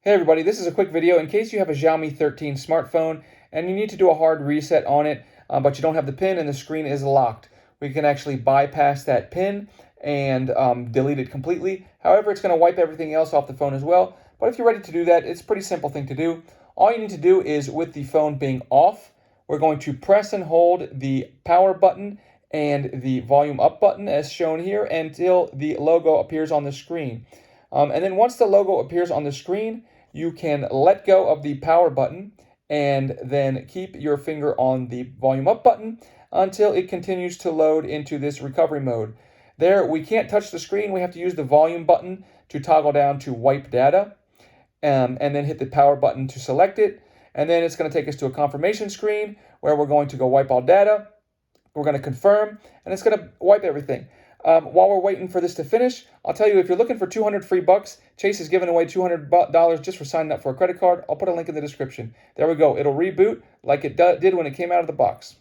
Hey everybody, this is a quick video in case you have a Xiaomi 13 smartphone and you need to do a hard reset on it, but you don't have the pin and the screen is locked. We can actually bypass that pin and delete it completely. However, it's going to wipe everything else off the phone as well. But if you're ready to do that, it's a pretty simple thing to do. All you need to do is, with the phone being off, we're going to press and hold the power button and the volume up button as shown here until the logo appears on the screen. And then once the logo appears on the screen, you can let go of the power button and then keep your finger on the volume up button until it continues to load into this recovery mode. There, we can't touch the screen. We have to use the volume button to toggle down to wipe data, and then hit the power button to select it. And then it's going to take us to a confirmation screen where we're going to go wipe all data. We're going to confirm, and it's going to wipe everything. While we're waiting for this to finish, I'll tell you, if you're looking for 200 free bucks, Chase is giving away $200 just for signing up for a credit card. I'll put a link in the description. There we go. It'll reboot like it did when it came out of the box.